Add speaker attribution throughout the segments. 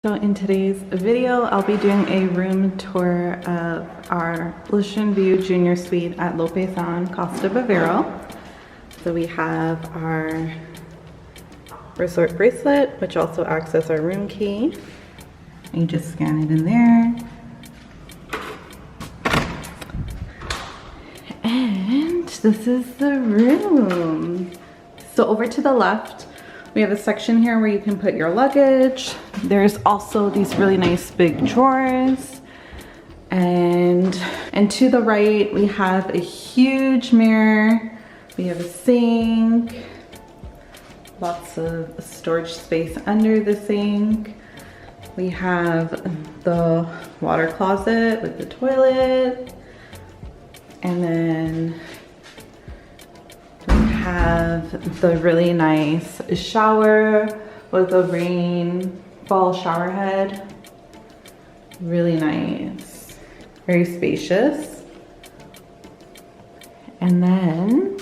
Speaker 1: So in today's video, I'll be doing a room tour of our Ocean View Junior Suite at Lopesan Costa Bavaro. So we have our resort bracelet, which also acts as our room key. You just scan it in there. And this is the room. So over to the left, we have a section here where you can put your luggage. There's also these really nice big drawers. And to the right, we have a huge mirror. We have a sink. Lots of storage space under the sink. We have the water closet with the toilet. And then we have the really nice shower with a rainfall shower head. Really nice, very spacious. And then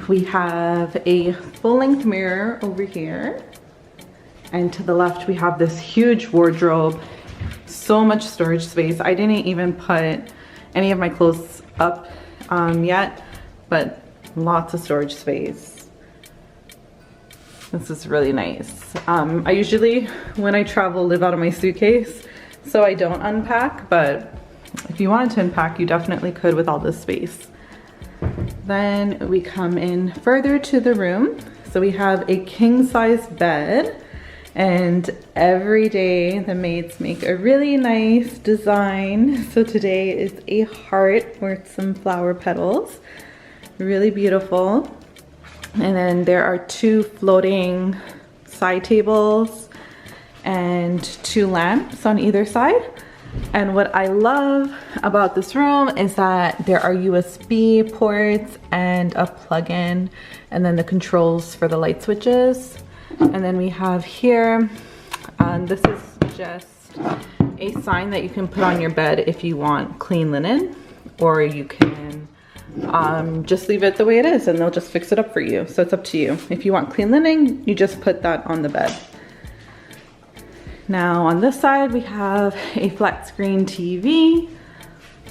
Speaker 1: we have a full-length mirror over here. And to the left, we have this huge wardrobe. So much storage space. I didn't even put any of my clothes up yet, but lots of storage space. This is really nice. I usually, when I travel, live out of my suitcase, so I don't unpack, but if you wanted to unpack, you definitely could with all this space. Then we come in further to the room. So we have a king-size bed, and every day the maids make a really nice design. So today is a heart with some flower petals. Really beautiful. And then there are two floating side tables and two lamps on either side. And what I love about this room is that there are USB ports and a plug-in, and then the controls for the light switches. And then we have here, this is just a sign that you can put on your bed if you want clean linen, or you can just leave it the way it is and they'll just fix it up for you. So it's up to you. If you want clean linen, you just put that on the bed. Now on this side, we have a flat screen TV.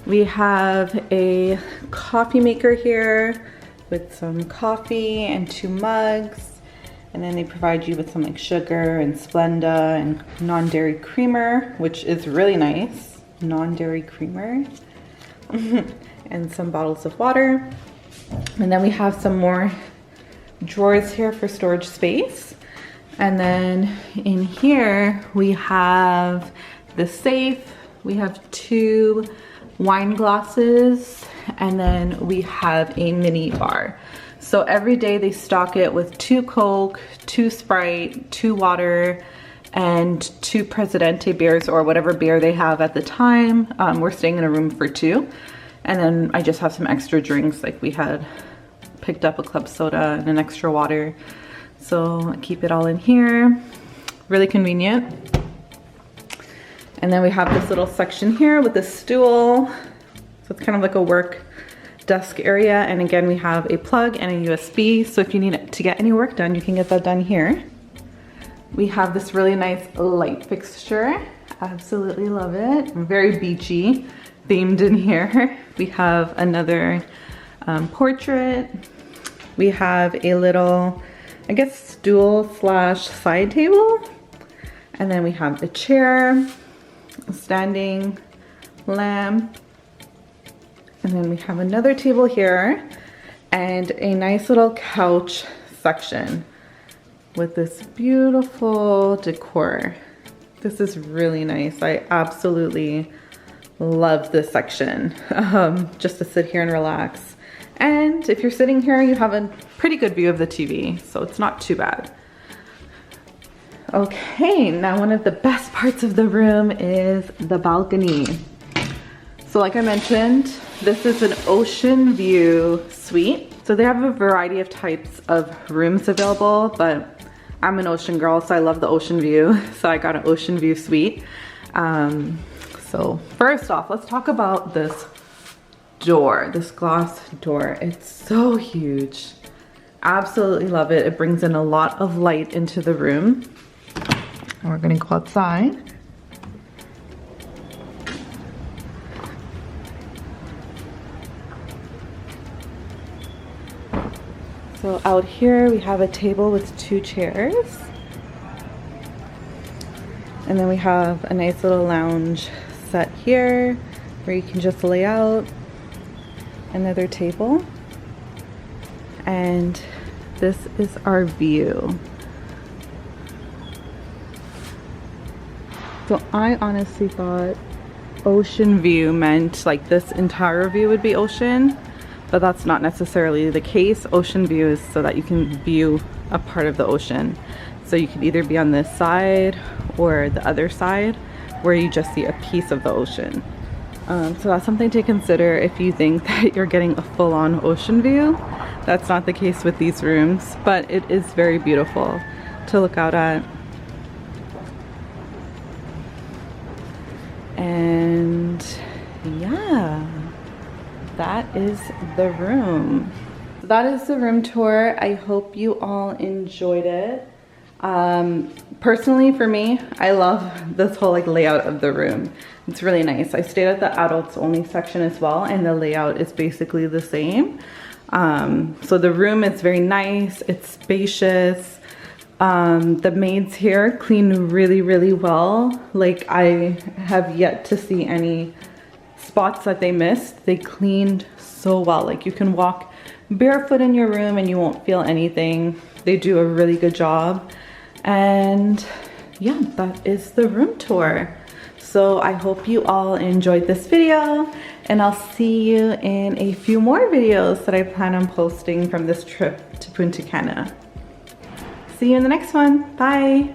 Speaker 1: We have a coffee maker here with some coffee and two mugs. And then they provide you with some like sugar and Splenda and non-dairy creamer, which is really nice. Non-dairy creamer. And some bottles of water. And then we have some more drawers here for storage space. And then in here we have the safe. We have two wine glasses, and then we have a mini bar. So every day they stock it with 2 Coke, 2 Sprite, 2 water, and 2 Presidente beers, or whatever beer they have at the time. We're staying in a room for 2. And then I just have some extra drinks, like we had picked up a club soda and an extra water. So I keep it all in here. Really convenient. And then we have this little section here with a stool. So it's kind of like a work desk area. And again, we have a plug and a USB. So if you need to get any work done, you can get that done here. We have this really nice light fixture. Absolutely love it. Very beachy themed in here. We have another portrait. We have a little, I guess, stool slash side table. And then we have a chair, a standing lamp. And then we have another table here and a nice little couch section with this beautiful decor. This is really nice. I absolutely love this section, just to sit here and relax. And if you're sitting here, you have a pretty good view of the TV, so it's not too bad. Okay, now one of the best parts of the room is the balcony. So like I mentioned, this is an ocean view suite. So they have a variety of types of rooms available, but I'm an ocean girl, so I love the ocean view. So I got an ocean view suite. So first off, let's talk about this door, this glass door. It's so huge. Absolutely love it. It brings in a lot of light into the room. And we're gonna go outside. So out here we have a table with 2 chairs. And then we have a nice little lounge set here where you can just lay out. Another table. And this is our view. So I honestly thought ocean view meant like this entire view would be ocean, but that's not necessarily the case. Ocean view is so that you can view a part of the ocean. So you could either be on this side or the other side where you just see a piece of the ocean. So that's something to consider if you think that you're getting a full-on ocean view. That's not the case with these rooms, but it is very beautiful to look out at. And yeah, that is the room. That is the room tour. I hope you all enjoyed it. Personally for me, I love this whole like layout of the room. It's really nice. I stayed at the adults only section as well, and the layout is basically the same. So the room is very nice, it's spacious. The maids here clean really well. Like I have yet to see any spots that they missed. They cleaned so well. Like you can walk barefoot in your room and you won't feel anything. They do a really good job. And yeah, that is the room tour. So I hope you all enjoyed this video, and I'll see you in a few more videos that I plan on posting from this trip to Punta Cana. See you in the next one. Bye.